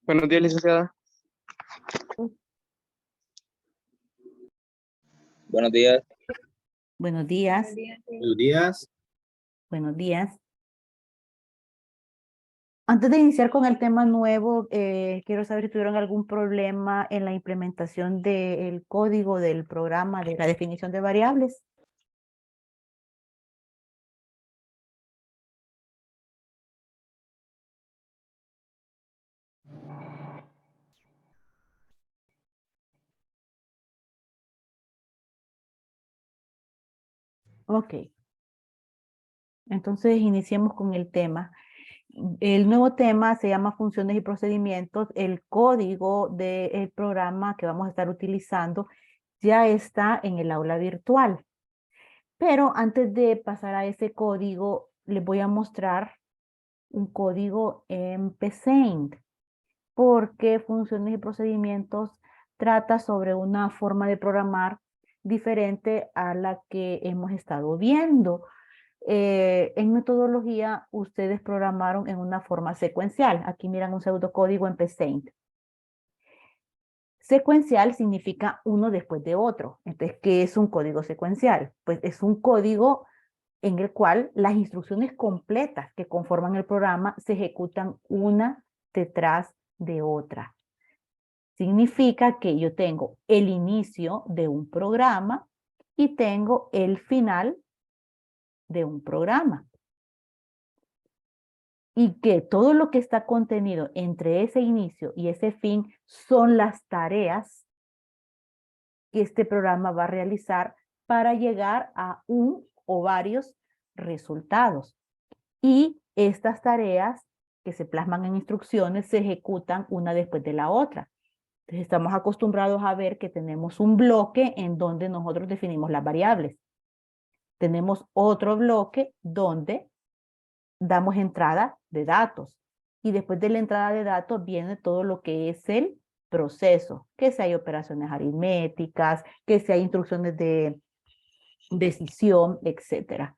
Buenos días, licenciada. Buenos días. Buenos días. Buenos días. Buenos días. Antes de iniciar con el tema nuevo, quiero saber si tuvieron algún problema en la implementación del código del programa de la definición de variables. Ok. Entonces iniciemos con el tema. El nuevo tema se llama funciones y procedimientos. El código del programa que vamos a estar utilizando ya está en el aula virtual. Pero antes de pasar a ese código, les voy a mostrar un código en Paint, porque funciones y procedimientos trata sobre una forma de programar diferente a la que hemos estado viendo. En metodología, ustedes programaron en una forma secuencial. Aquí miran un pseudocódigo en Paint. Secuencial significa uno después de otro. Entonces, ¿qué es un código secuencial? Pues es un código en el cual las instrucciones completas que conforman el programa se ejecutan una detrás de otra. Significa que yo tengo el inicio de un programa y tengo el final de un programa. Y que todo lo que está contenido entre ese inicio y ese fin son las tareas que este programa va a realizar para llegar a un o varios resultados. Y estas tareas que se plasman en instrucciones se ejecutan una después de la otra. Entonces estamos acostumbrados a ver que tenemos un bloque en donde nosotros definimos las variables. Tenemos otro bloque donde damos entrada de datos. Y después de la entrada de datos viene todo lo que es el proceso, que si hay operaciones aritméticas, que si hay instrucciones de decisión, etc.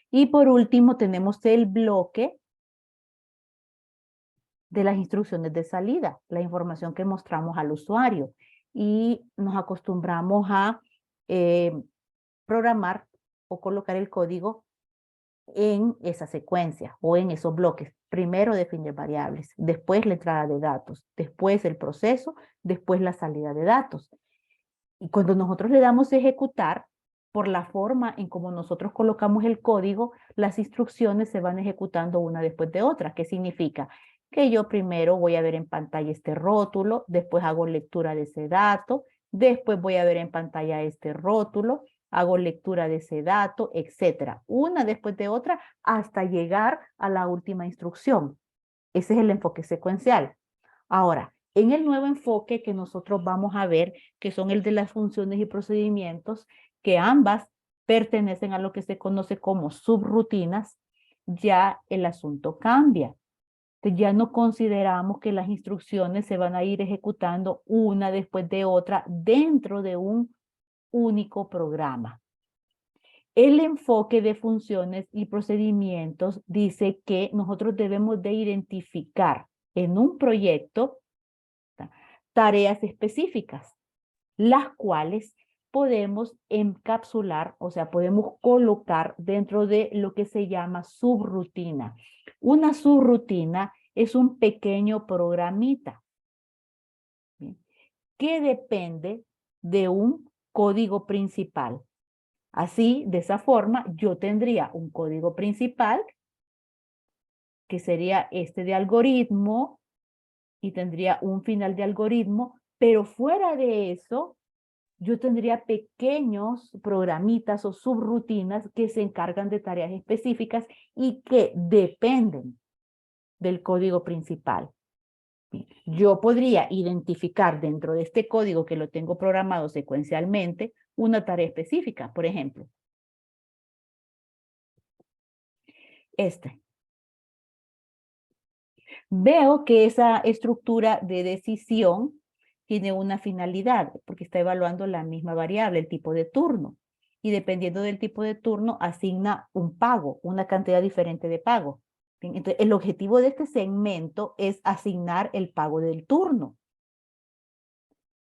Y por último tenemos el bloque de las instrucciones de salida, la información que mostramos al usuario. Y nos acostumbramos a programar o colocar el código en esa secuencia o en esos bloques. Primero definir variables, después la entrada de datos, después el proceso, después la salida de datos. Y cuando nosotros le damos a ejecutar, por la forma en como nosotros colocamos el código, las instrucciones se van ejecutando una después de otra. ¿Qué significa? Que yo primero voy a ver en pantalla este rótulo, después hago lectura de ese dato, después voy a ver en pantalla este rótulo, hago lectura de ese dato, etcétera. Una después de otra hasta llegar a la última instrucción. Ese es el enfoque secuencial. Ahora, en el nuevo enfoque que nosotros vamos a ver, que son el de las funciones y procedimientos, que ambas pertenecen a lo que se conoce como subrutinas, ya el asunto cambia. Entonces ya no consideramos que las instrucciones se van a ir ejecutando una después de otra dentro de un único programa. El enfoque de funciones y procedimientos dice que nosotros debemos de identificar en un proyecto tareas específicas, las cuales podemos encapsular, o sea, podemos colocar dentro de lo que se llama subrutina. Una subrutina es un pequeño programita, ¿bien?, que depende de un código principal. Así, de esa forma, yo tendría un código principal, que sería este de algoritmo, y tendría un final de algoritmo, pero fuera de eso, yo tendría pequeños programitas o subrutinas que se encargan de tareas específicas y que dependen del código principal. Yo podría identificar dentro de este código que lo tengo programado secuencialmente una tarea específica, por ejemplo. Veo que esa estructura de decisión tiene una finalidad, porque está evaluando la misma variable, el tipo de turno. Y dependiendo del tipo de turno, asigna un pago, una cantidad diferente de pago. Bien, entonces, el objetivo de este segmento es asignar el pago del turno.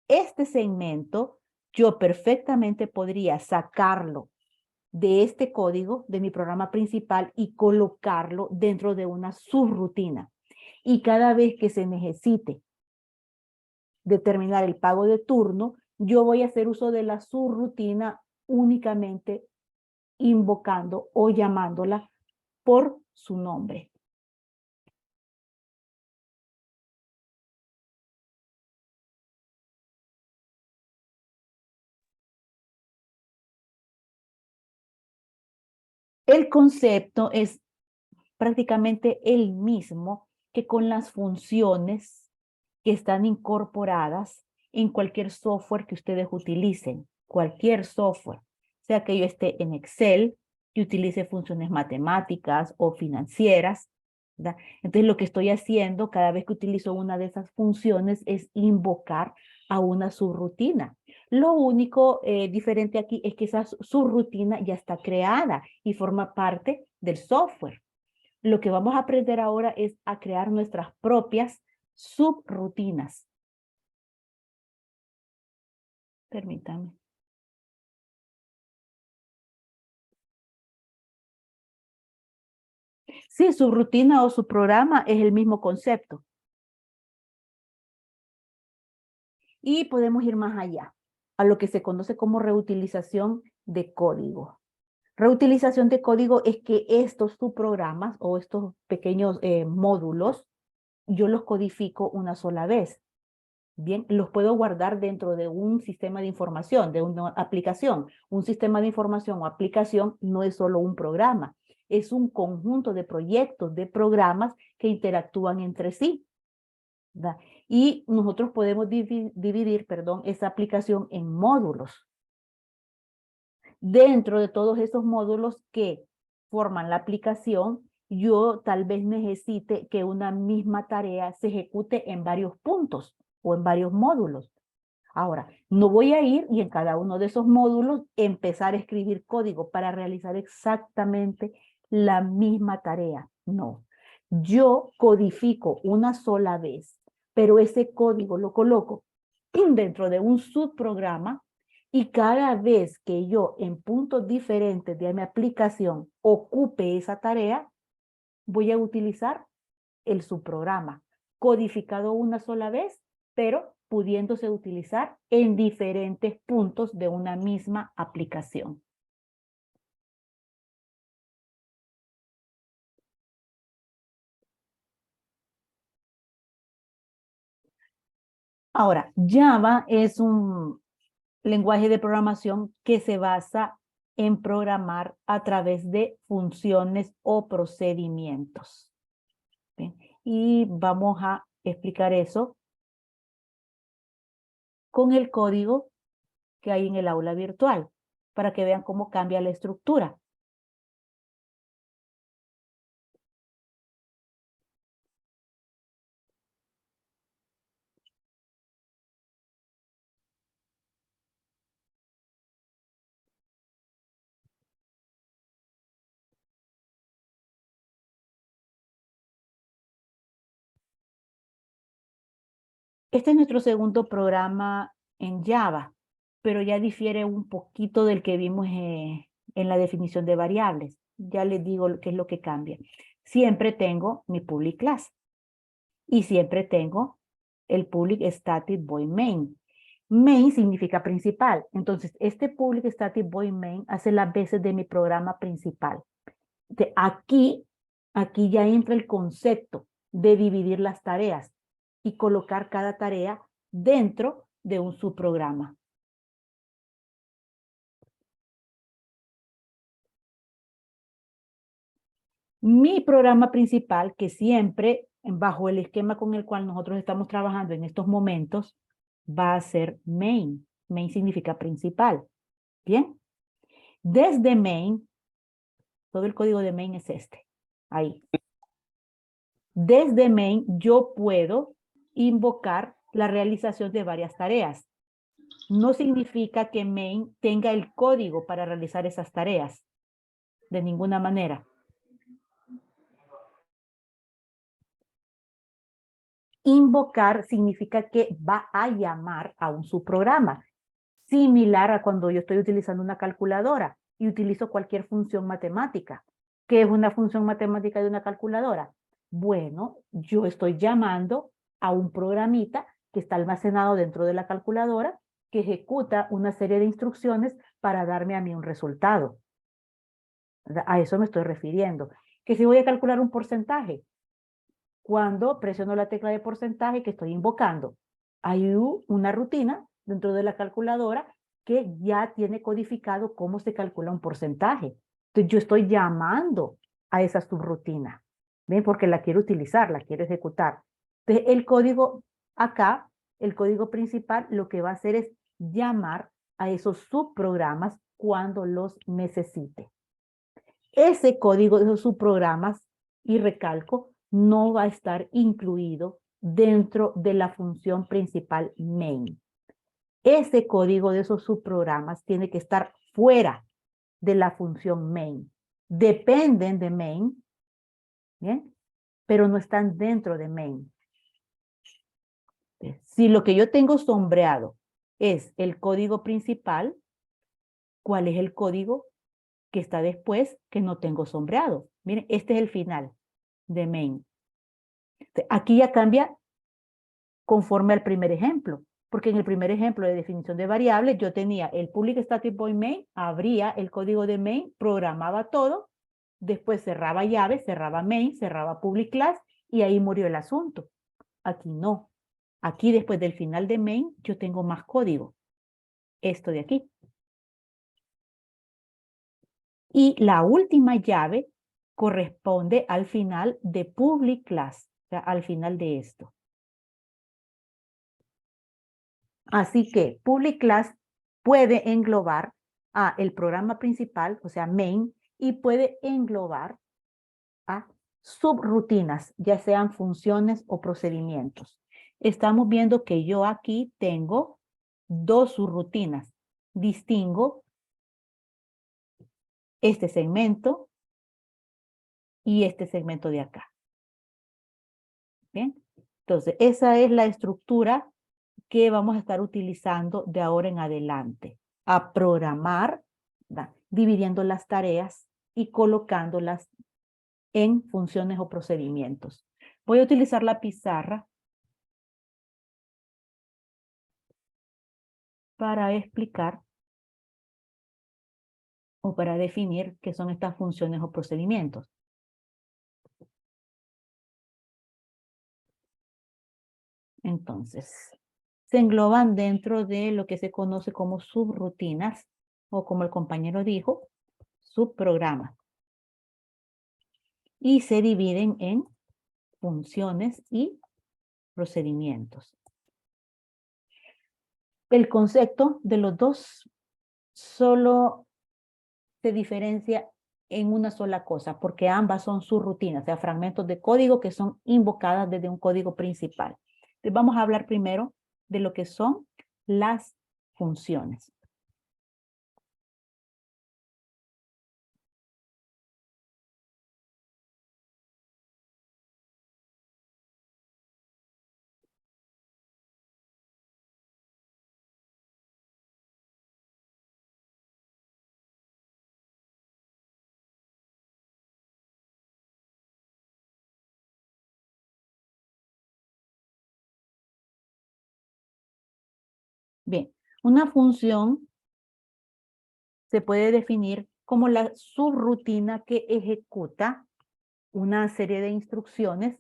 Este segmento yo perfectamente podría sacarlo de este código de mi programa principal y colocarlo dentro de una subrutina. Y cada vez que se necesite determinar el pago de turno, yo voy a hacer uso de la subrutina únicamente invocando o llamándola por su nombre. El concepto es prácticamente el mismo que con las funciones que están incorporadas en cualquier software que ustedes utilicen, cualquier software, sea que yo esté en Excel, que utilice funciones matemáticas o financieras, ¿verdad? Entonces lo que estoy haciendo cada vez que utilizo una de esas funciones es invocar a una subrutina. Lo único diferente aquí es que esa subrutina ya está creada y forma parte del software. Lo que vamos a aprender ahora es a crear nuestras propias subrutinas. Permítame. Sí, subrutina o subprograma es el mismo concepto. Y podemos ir más allá, a lo que se conoce como reutilización de código. Reutilización de código es que estos subprogramas o estos pequeños módulos, yo los codifico una sola vez. Bien, los puedo guardar dentro de un sistema de información, de una aplicación. Un sistema de información o aplicación no es solo un programa, es un conjunto de proyectos, de programas que interactúan entre sí, ¿verdad? Y nosotros podemos dividir, esa aplicación en módulos. Dentro de todos esos módulos que forman la aplicación, yo tal vez necesite que una misma tarea se ejecute en varios puntos o en varios módulos. Ahora, no voy a ir y en cada uno de esos módulos empezar a escribir código para realizar exactamente la misma tarea. No, yo codifico una sola vez, pero ese código lo coloco dentro de un subprograma y cada vez que yo en puntos diferentes de mi aplicación ocupe esa tarea, voy a utilizar el subprograma codificado una sola vez, pero pudiéndose utilizar en diferentes puntos de una misma aplicación. Ahora, Java es un lenguaje de programación que se basa en programar a través de funciones o procedimientos. ¿Bien? Y vamos a explicar eso con el código que hay en el aula virtual, para que vean cómo cambia la estructura. Este es nuestro segundo programa en Java, pero ya difiere un poquito del que vimos en la definición de variables. Ya les digo qué es lo que cambia. Siempre tengo mi public class y siempre tengo el public static void main. Main significa principal. Entonces, este public static void main hace las veces de mi programa principal. Aquí ya entra el concepto de dividir las tareas y colocar cada tarea dentro de un subprograma. Mi programa principal, que siempre, bajo el esquema con el cual nosotros estamos trabajando en estos momentos, va a ser main. Main significa principal. ¿Bien? Desde main, todo el código de main es este. Ahí. Desde main yo puedo invocar la realización de varias tareas. No significa que main tenga el código para realizar esas tareas. De ninguna manera. Invocar significa que va a llamar a un subprograma, similar a cuando yo estoy utilizando una calculadora y utilizo cualquier función matemática. ¿Qué es una función matemática de una calculadora? Bueno, yo estoy llamando a un programita que está almacenado dentro de la calculadora que ejecuta una serie de instrucciones para darme a mí un resultado. A eso me estoy refiriendo. Que si voy a calcular un porcentaje, cuando presiono la tecla de porcentaje que estoy invocando, hay una rutina dentro de la calculadora que ya tiene codificado cómo se calcula un porcentaje. Entonces yo estoy llamando a esa subrutina, ¿ven? Porque la quiero utilizar, la quiero ejecutar. Entonces el código acá, el código principal, lo que va a hacer es llamar a esos subprogramas cuando los necesite. Ese código de esos subprogramas, y recalco, no va a estar incluido dentro de la función principal main. Ese código de esos subprogramas tiene que estar fuera de la función main. Dependen de main, ¿bien? Pero no están dentro de main. Si lo que yo tengo sombreado es el código principal, ¿cuál es el código que está después que no tengo sombreado? Miren, este es el final de main. Aquí ya cambia conforme al primer ejemplo, porque en el primer ejemplo de definición de variables yo tenía el public static void main, abría el código de main, programaba todo, después cerraba llave, cerraba main, cerraba public class y ahí murió el asunto. Aquí no. Aquí después del final de main yo tengo más código. Esto de aquí. Y la última llave corresponde al final de public class, o sea, al final de esto. Así que public class puede englobar a el programa principal, o sea, main, y puede englobar a subrutinas, ya sean funciones o procedimientos. Estamos viendo que yo aquí tengo dos subrutinas. Distingo este segmento y este segmento de acá. ¿Bien? Entonces, esa es la estructura que vamos a estar utilizando de ahora en adelante. A programar, ¿verdad? Dividiendo las tareas y colocándolas en funciones o procedimientos. Voy a utilizar la pizarra para explicar o para definir qué son estas funciones o procedimientos. Entonces, se engloban dentro de lo que se conoce como subrutinas o, como el compañero dijo, subprogramas. Y se dividen en funciones y procedimientos. El concepto de los dos solo se diferencia en una sola cosa, porque ambas son subrutinas, o sea, fragmentos de código que son invocadas desde un código principal. Entonces, vamos a hablar primero de lo que son las funciones. Bien, una función se puede definir como la subrutina que ejecuta una serie de instrucciones,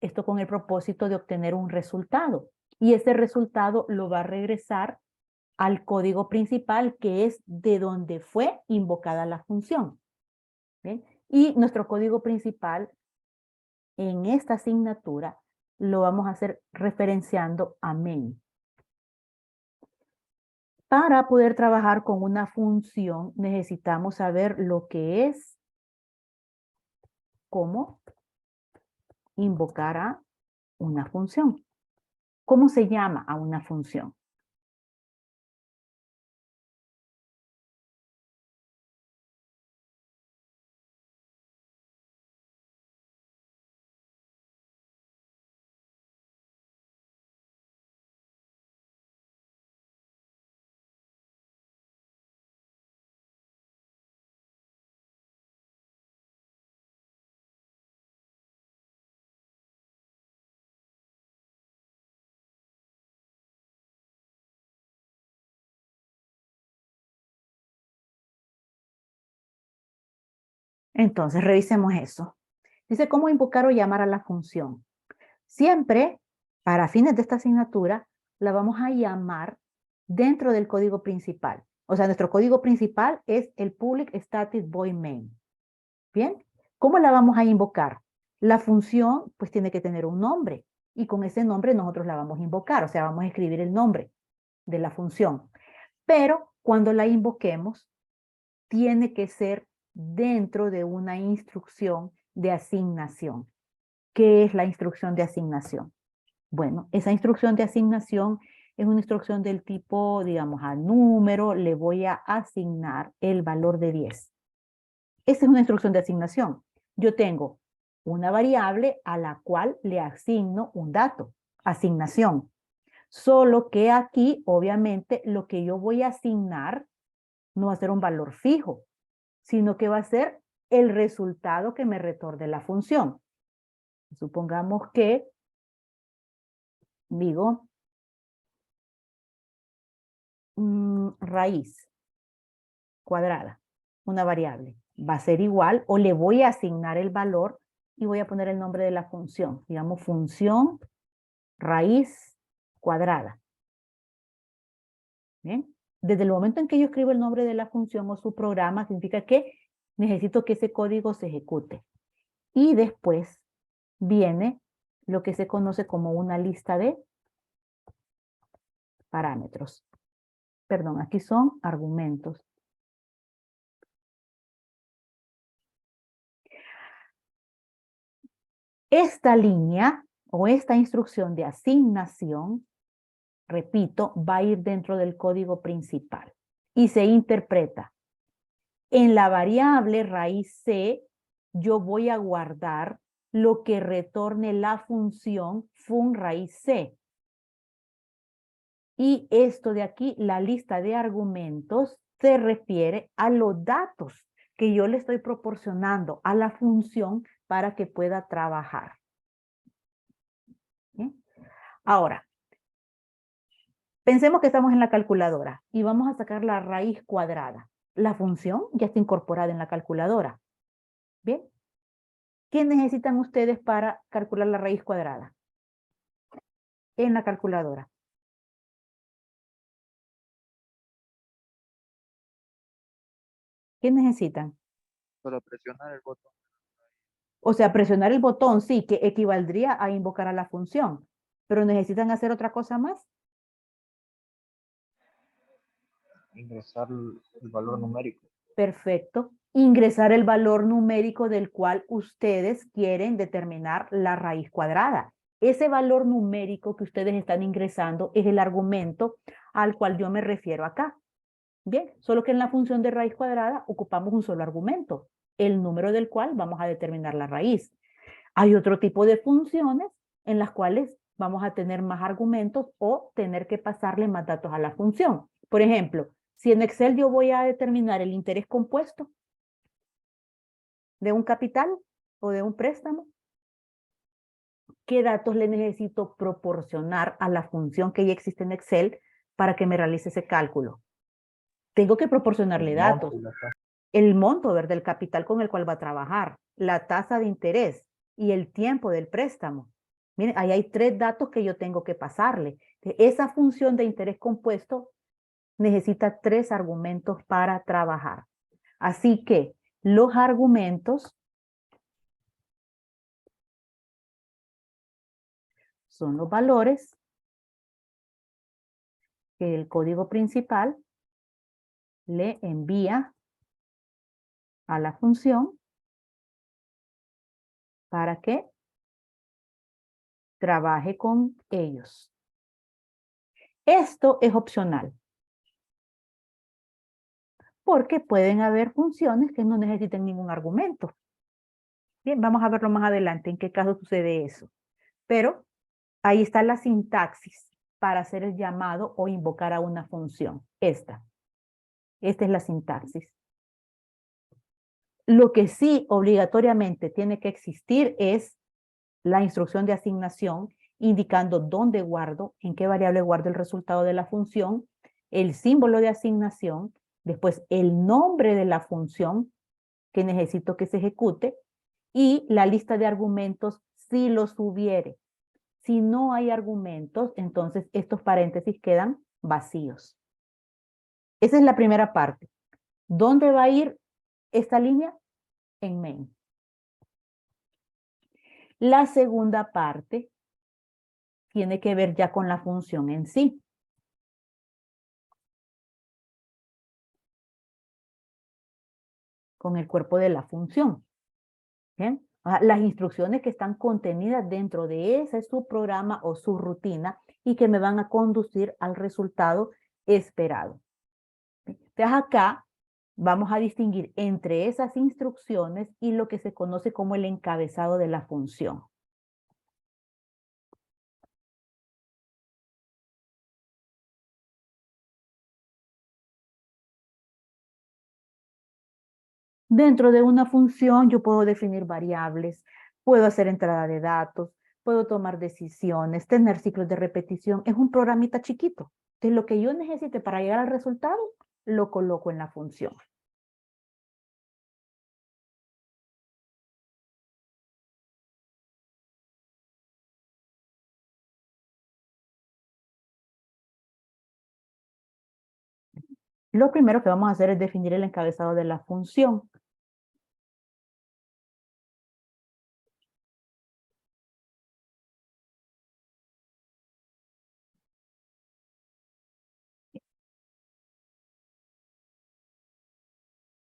esto con el propósito de obtener un resultado. Y ese resultado lo va a regresar al código principal, que es de donde fue invocada la función. ¿Bien? Y nuestro código principal en esta asignatura lo vamos a hacer referenciando a main. Para poder trabajar con una función necesitamos saber lo que es, cómo invocar a una función. ¿Cómo se llama a una función? Entonces, revisemos eso. Dice, ¿cómo invocar o llamar a la función? Siempre, para fines de esta asignatura, la vamos a llamar dentro del código principal. O sea, nuestro código principal es el public static void main. ¿Bien? ¿Cómo la vamos a invocar? La función, pues, tiene que tener un nombre. Y con ese nombre nosotros la vamos a invocar. O sea, vamos a escribir el nombre de la función. Pero cuando la invoquemos, tiene que ser dentro de una instrucción de asignación. ¿Qué es la instrucción de asignación? Bueno, esa instrucción de asignación es una instrucción del tipo, digamos, al número le voy a asignar el valor de 10. Esa es una instrucción de asignación. Yo tengo una variable a la cual le asigno un dato, asignación. Solo que aquí, obviamente, lo que yo voy a asignar no va a ser un valor fijo, sino que va a ser el resultado que me retorne la función. Supongamos que, digo, raíz cuadrada, una variable. Va a ser igual o le voy a asignar el valor y voy a poner el nombre de la función. Digamos, función raíz cuadrada. ¿Bien? Desde el momento en que yo escribo el nombre de la función o su programa, significa que necesito que ese código se ejecute. Y después viene lo que se conoce como una lista de parámetros. Perdón, aquí son argumentos. Esta línea o esta instrucción de asignación, repito, va a ir dentro del código principal y se interpreta. En la variable raíz C, yo voy a guardar lo que retorne la función fun raíz C. Y esto de aquí, la lista de argumentos, se refiere a los datos que yo le estoy proporcionando a la función para que pueda trabajar. ¿Bien? Ahora, pensemos que estamos en la calculadora y vamos a sacar la raíz cuadrada. La función ya está incorporada en la calculadora. ¿Bien? ¿Qué necesitan ustedes para calcular la raíz cuadrada? En la calculadora. ¿Qué necesitan? Solo presionar el botón. O sea, presionar el botón, sí, que equivaldría a invocar a la función. Pero necesitan hacer otra cosa más. Ingresar el valor numérico. Perfecto. Ingresar el valor numérico del cual ustedes quieren determinar la raíz cuadrada. Ese valor numérico que ustedes están ingresando es el argumento al cual yo me refiero acá. Bien, solo que en la función de raíz cuadrada ocupamos un solo argumento, el número del cual vamos a determinar la raíz. Hay otro tipo de funciones en las cuales vamos a tener más argumentos o tener que pasarle más datos a la función. Por ejemplo, si en Excel yo voy a determinar el interés compuesto de un capital o de un préstamo, ¿qué datos le necesito proporcionar a la función que ya existe en Excel para que me realice ese cálculo? Tengo que proporcionarle datos. El monto, ¿verdad? Del capital con el cual va a trabajar, la tasa de interés y el tiempo del préstamo. Miren, ahí hay 3 datos que yo tengo que pasarle. Esa función de interés compuesto necesita 3 argumentos para trabajar. Así que los argumentos son los valores que el código principal le envía a la función para que trabaje con ellos. Esto es opcional, porque pueden haber funciones que no necesiten ningún argumento. Bien, vamos a verlo más adelante en qué caso sucede eso. Pero ahí está la sintaxis para hacer el llamado o invocar a una función. Esta es la sintaxis. Lo que sí obligatoriamente tiene que existir es la instrucción de asignación indicando dónde guardo, en qué variable guardo el resultado de la función, el símbolo de asignación, después el nombre de la función que necesito que se ejecute, y la lista de argumentos si los hubiere. Si no hay argumentos, entonces estos paréntesis quedan vacíos. Esa es la primera parte. ¿Dónde va a ir esta línea? En main. La segunda parte tiene que ver ya con la función en sí. Con el cuerpo de la función. ¿Bien? Las instrucciones que están contenidas dentro de ese subprograma o subrutina y que me van a conducir al resultado esperado. Entonces acá vamos a distinguir entre esas instrucciones y lo que se conoce como el encabezado de la función. Dentro de una función yo puedo definir variables, puedo hacer entrada de datos, puedo tomar decisiones, tener ciclos de repetición. Es un programita chiquito. Entonces lo que yo necesite para llegar al resultado, lo coloco en la función. Lo primero que vamos a hacer es definir el encabezado de la función.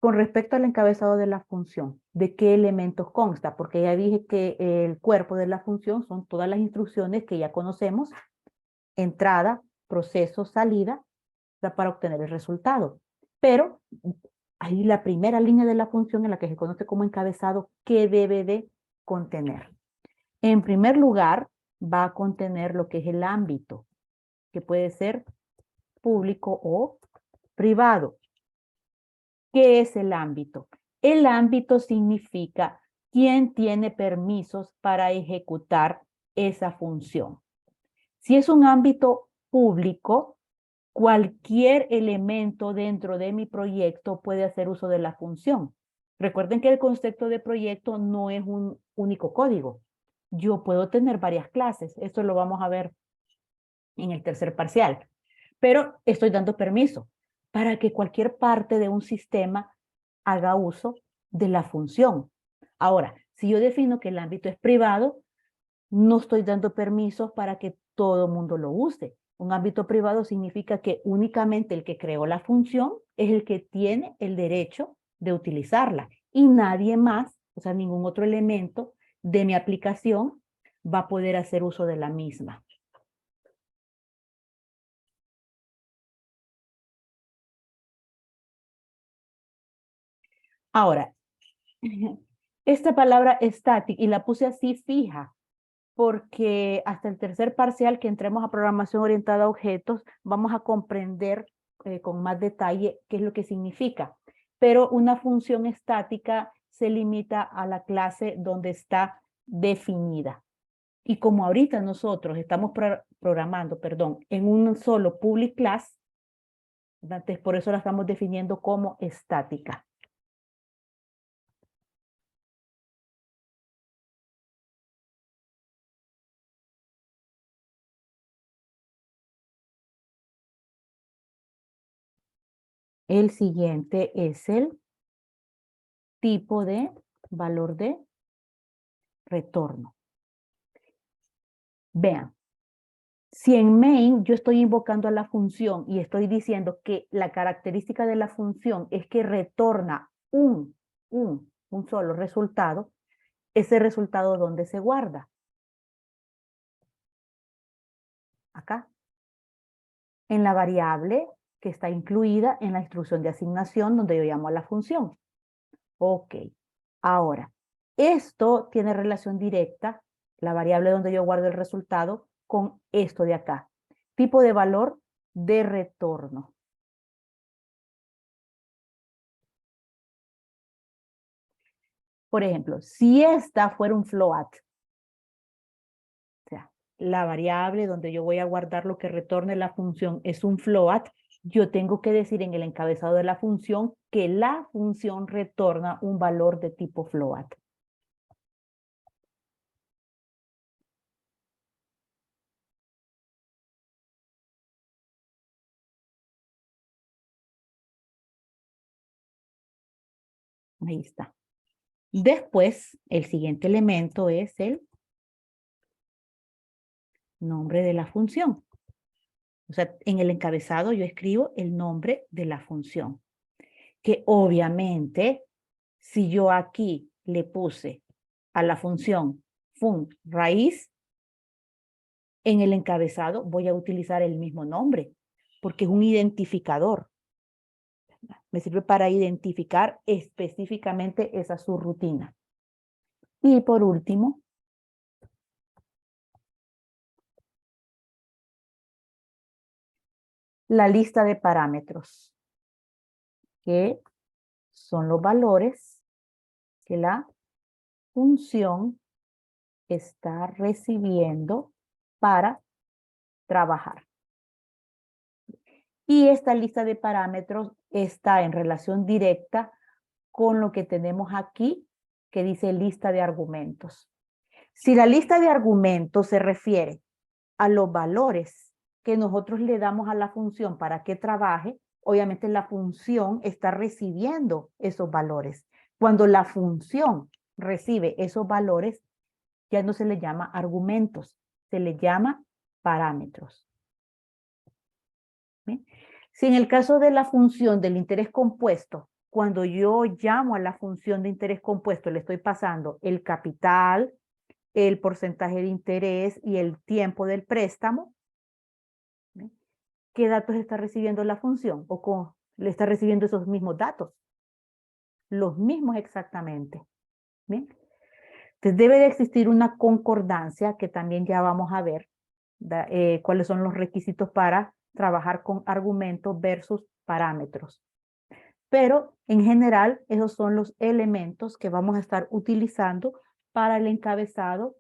Con respecto al encabezado de la función, ¿de qué elementos consta? Porque ya dije que el cuerpo de la función son todas las instrucciones que ya conocemos, entrada, proceso, salida, para obtener el resultado. Pero ahí la primera línea de la función en la que se conoce como encabezado, ¿qué debe de contener? En primer lugar, va a contener lo que es el ámbito, que puede ser público o privado. ¿Qué es el ámbito? El ámbito significa quién tiene permisos para ejecutar esa función. Si es un ámbito público, cualquier elemento dentro de mi proyecto puede hacer uso de la función. Recuerden que el concepto de proyecto no es un único código. Yo puedo tener varias clases. Esto lo vamos a ver en el tercer parcial. Pero estoy dando permiso para que cualquier parte de un sistema haga uso de la función. Ahora, si yo defino que el ámbito es privado, no estoy dando permisos para que todo el mundo lo use. Un ámbito privado significa que únicamente el que creó la función es el que tiene el derecho de utilizarla y nadie más, o sea, ningún otro elemento de mi aplicación va a poder hacer uso de la misma. Ahora, esta palabra static, y la puse así fija, porque hasta el tercer parcial que entremos a programación orientada a objetos, vamos a comprender con más detalle qué es lo que significa. Pero una función estática se limita a la clase donde está definida. Y como ahorita nosotros estamos programando, en un solo public class, entonces por eso la estamos definiendo como estática. El siguiente es el tipo de valor de retorno. Vean, si en main yo estoy invocando a la función y estoy diciendo que la característica de la función es que retorna un solo resultado, ese resultado ¿dónde se guarda? Acá. En la variable que está incluida en la instrucción de asignación donde yo llamo a la función. Ok. Ahora, esto tiene relación directa, la variable donde yo guardo el resultado, con esto de acá. Tipo de valor de retorno. Por ejemplo, si esta fuera un float, o sea, la variable donde yo voy a guardar lo que retorne la función es un float, yo tengo que decir en el encabezado de la función que la función retorna un valor de tipo float. Ahí está. Después, el siguiente elemento es el nombre de la función. O sea, en el encabezado yo escribo el nombre de la función. Que obviamente, si yo aquí le puse a la función fun raíz, en el encabezado voy a utilizar el mismo nombre, porque es un identificador. Me sirve para identificar específicamente esa subrutina. Y por último, la lista de parámetros, que son los valores que la función está recibiendo para trabajar. Y esta lista de parámetros está en relación directa con lo que tenemos aquí, que dice lista de argumentos. Si la lista de argumentos se refiere a los valores que nosotros le damos a la función para que trabaje, obviamente la función está recibiendo esos valores. Cuando la función recibe esos valores, ya no se le llama argumentos, se le llama parámetros. ¿Bien? Si en el caso de la función del interés compuesto, cuando yo llamo a la función de interés compuesto, le estoy pasando el capital, el porcentaje de interés y el tiempo del préstamo, ¿bien? ¿Qué datos está recibiendo la función? ¿O le está recibiendo esos mismos datos? Los mismos exactamente. ¿Bien? Entonces debe de existir una concordancia que también ya vamos a ver cuáles son los requisitos para trabajar con argumentos versus parámetros. Pero en general esos son los elementos que vamos a estar utilizando para el encabezado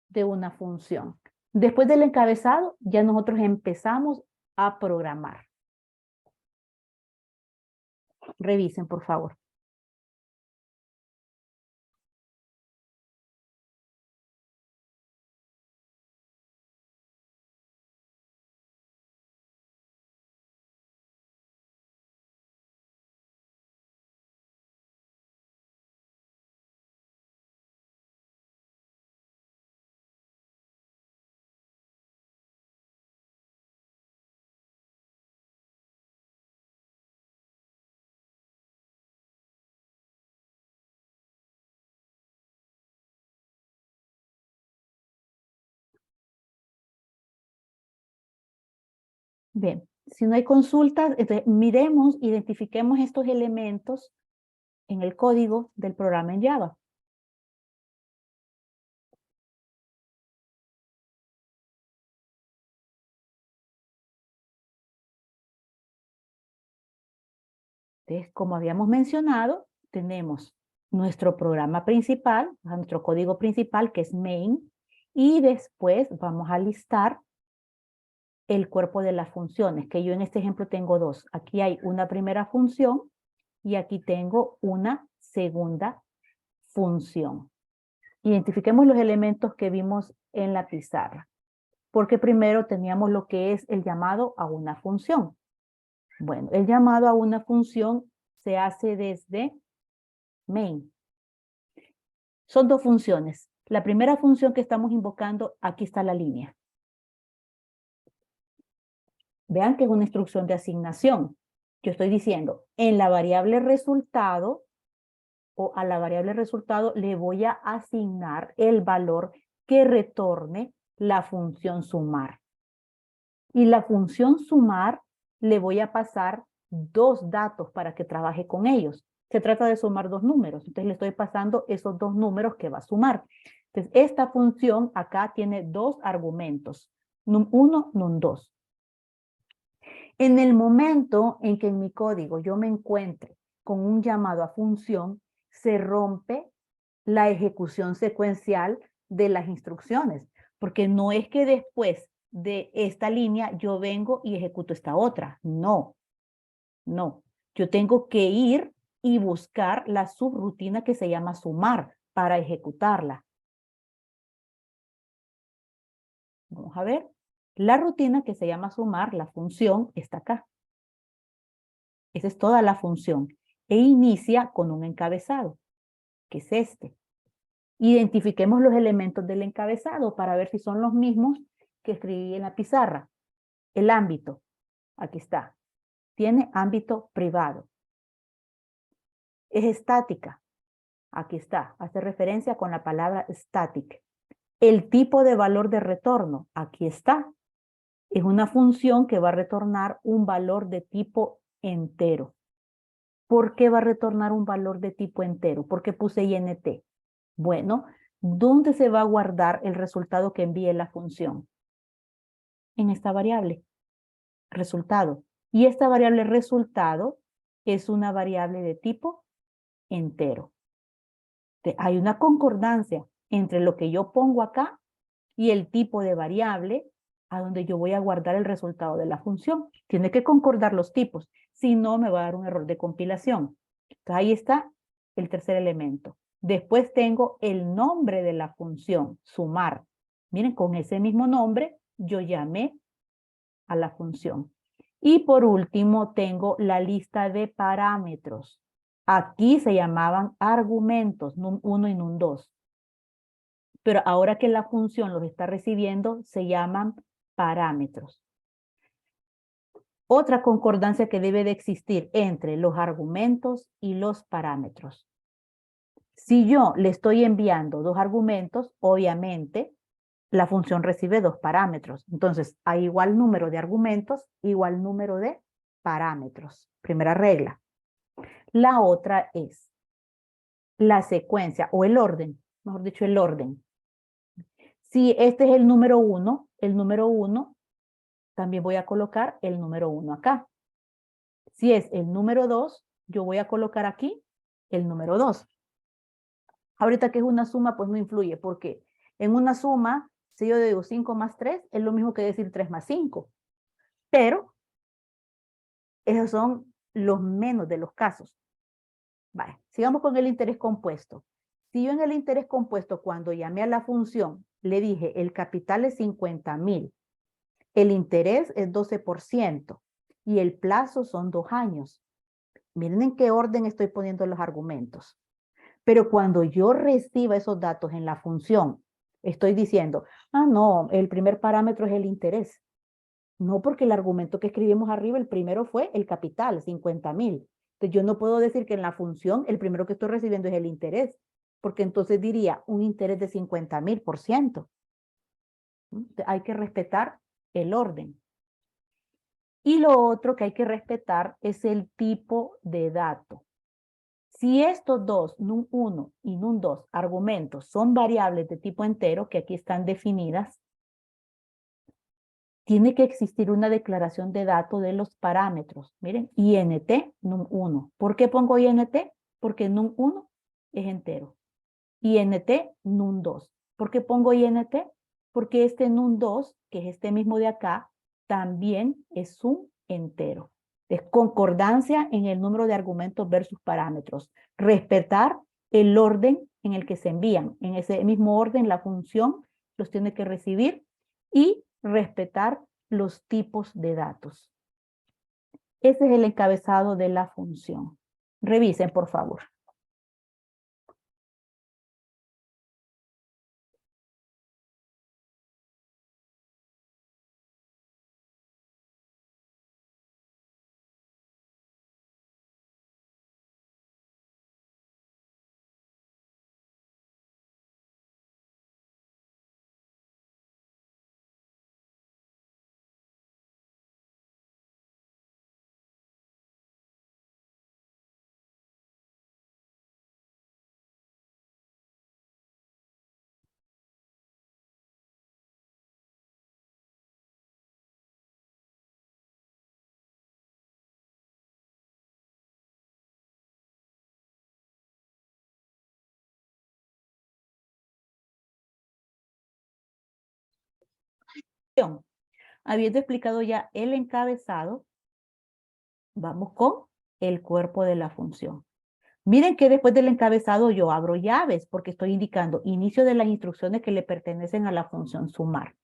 de una función. Después del encabezado ya nosotros empezamos a programar. Revisen, por favor. Bien, si no hay consultas, entonces miremos, identifiquemos estos elementos en el código del programa en Java. Entonces, como habíamos mencionado, tenemos nuestro programa principal, nuestro código principal, que es main, y después vamos a listar el cuerpo de las funciones, que yo en este ejemplo tengo dos. Aquí hay una primera función y aquí tengo una segunda función. Identifiquemos los elementos que vimos en la pizarra, porque primero teníamos lo que es el llamado a una función. Bueno, el llamado a una función se hace desde main. Son dos funciones. La primera función que estamos invocando, aquí está la línea. Vean que es una instrucción de asignación. Yo estoy diciendo, en la variable resultado, o a la variable resultado le voy a asignar el valor que retorne la función sumar. Y la función sumar le voy a pasar dos datos para que trabaje con ellos. Se trata de sumar dos números, entonces le estoy pasando esos dos números que va a sumar. Entonces, esta función acá tiene dos argumentos, num1, num2. En el momento en que en mi código yo me encuentre con un llamado a función, se rompe la ejecución secuencial de las instrucciones, porque no es que después de esta línea yo vengo y ejecuto esta otra, no. No, yo tengo que ir y buscar la subrutina que se llama sumar para ejecutarla. Vamos a ver. La rutina que se llama sumar, la función, está acá. Esa es toda la función. E inicia con un encabezado, que es este. Identifiquemos los elementos del encabezado para ver si son los mismos que escribí en la pizarra. El ámbito, aquí está. Tiene ámbito privado. Es estática, aquí está. Hace referencia con la palabra static. El tipo de valor de retorno, aquí está. Es una función que va a retornar un valor de tipo entero. ¿Por qué va a retornar un valor de tipo entero? ¿Por qué puse int? Bueno, ¿dónde se va a guardar el resultado que envíe la función? En esta variable, resultado. Y esta variable resultado es una variable de tipo entero. Hay una concordancia entre lo que yo pongo acá y el tipo de variable a donde yo voy a guardar el resultado de la función. Tiene que concordar los tipos, si no me va a dar un error de compilación. Entonces ahí está el tercer elemento. Después tengo el nombre de la función, sumar. Miren, con ese mismo nombre yo llamé a la función. Y por último tengo la lista de parámetros. Aquí se llamaban argumentos, num1 y num2. Pero ahora que la función los está recibiendo, se llaman parámetros. Otra concordancia que debe de existir entre los argumentos y los parámetros. Si yo le estoy enviando dos argumentos, obviamente la función recibe dos parámetros. Entonces, a igual número de argumentos, igual número de parámetros. Primera regla. La otra es la secuencia o el orden, mejor dicho, el orden. Si este es el número 1, también voy a colocar el número 1 acá. Si es el número 2, yo voy a colocar aquí el número 2. Ahorita que es una suma, pues no influye, porque en una suma, si yo digo 5 más 3, es lo mismo que decir 3 más 5. Pero esos son los menos de los casos. Vale, sigamos con el interés compuesto. Si yo en el interés compuesto, cuando llamé a la función, le dije el capital es 50,000, el interés es 12% y el plazo son 2 años. Miren en qué orden estoy poniendo los argumentos. Pero cuando yo reciba esos datos en la función, estoy diciendo, ah, no, el primer parámetro es el interés. No, porque el argumento que escribimos arriba, el primero fue el capital, 50,000. Entonces yo no puedo decir que en la función el primero que estoy recibiendo es el interés, porque entonces diría un interés de 50,000%. Hay que respetar el orden. Y lo otro que hay que respetar es el tipo de dato. Si estos dos, num1 y num2, argumentos son variables de tipo entero, que aquí están definidas, tiene que existir una declaración de datos de los parámetros. Miren, int num1. ¿Por qué pongo int? Porque num1 es entero. Int num2. ¿Por qué pongo int? Porque este num2, que es este mismo de acá, también es un entero. Es concordancia en el número de argumentos versus parámetros. Respetar el orden en el que se envían. En ese mismo orden, la función los tiene que recibir y respetar los tipos de datos. Ese es el encabezado de la función. Revisen, por favor. Habiendo explicado ya el encabezado, Vamos con el cuerpo de la función. Miren que después del encabezado yo abro llaves porque estoy indicando inicio de las instrucciones que le pertenecen a la función sumar.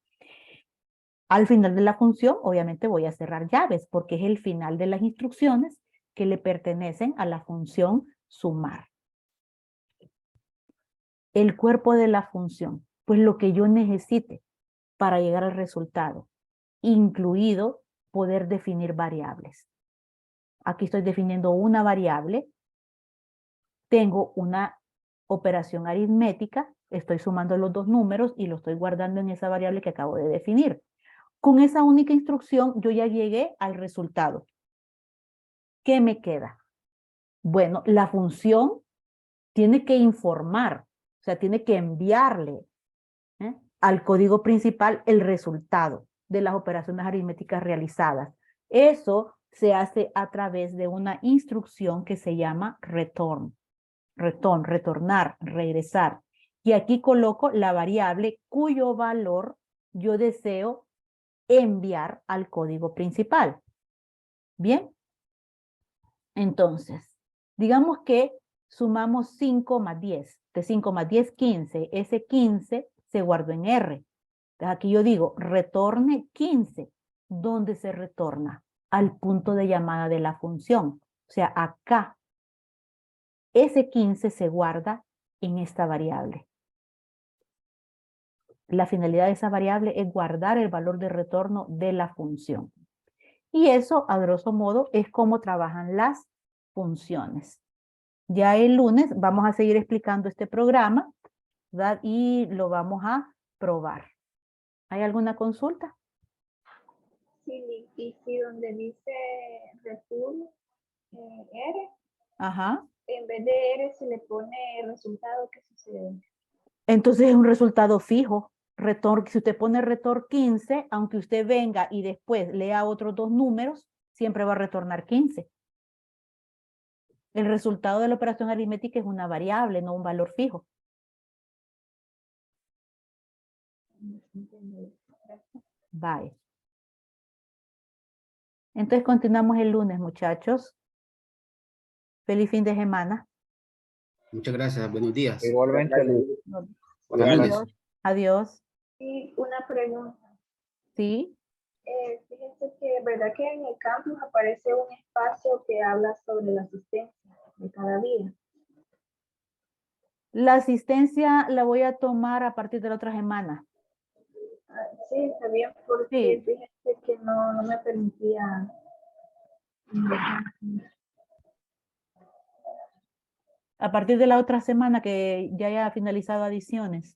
Al final de la función, obviamente voy a cerrar llaves porque es el final de las instrucciones que le pertenecen a la función sumar. El cuerpo de la función, pues lo que yo necesite para llegar al resultado, incluido poder definir variables. Aquí estoy definiendo una variable, tengo una operación aritmética, estoy sumando los dos números y lo estoy guardando en esa variable que acabo de definir. Con esa única instrucción yo ya llegué al resultado. ¿Qué me queda? Bueno, la función tiene que informar, o sea, tiene que enviarle al código principal el resultado de las operaciones aritméticas realizadas. Eso se hace a través de una instrucción que se llama return. Retornar, regresar. Y aquí coloco la variable cuyo valor yo deseo enviar al código principal. Bien. Entonces, digamos que sumamos 5 más 10. De 5 más 10, 15. Ese 15 se guardó en R. Entonces aquí yo digo, retorne 15. ¿Dónde se retorna? Al punto de llamada de la función. O sea, acá. Ese 15 se guarda en esta variable. La finalidad de esa variable es guardar el valor de retorno de la función. Y eso, a grosso modo, es cómo trabajan las funciones. Ya el lunes vamos a seguir explicando este programa, ¿verdad? Y lo vamos a probar. ¿Hay alguna consulta? Sí, y si donde dice return R, Ajá. en vez de R se le pone resultado, ¿qué sucede? Entonces es un resultado fijo. Si usted pone retorn 15, aunque usted venga y después lea otros dos números, siempre va a retornar 15. El resultado de la operación aritmética es una variable, no un valor fijo. Bye. Entonces continuamos el lunes, muchachos. Feliz fin de semana. Muchas gracias, buenos días. Igualmente, Luis. Buenas Adiós. noches. Adiós. Y una pregunta. ¿Sí? Fíjense que, ¿verdad que en el campus aparece un espacio que habla sobre la asistencia de cada día? La asistencia la voy a tomar a partir de la otra semana. Sí, está bien, porque fíjense que no me permitía. A partir de la otra semana que ya haya finalizado adiciones.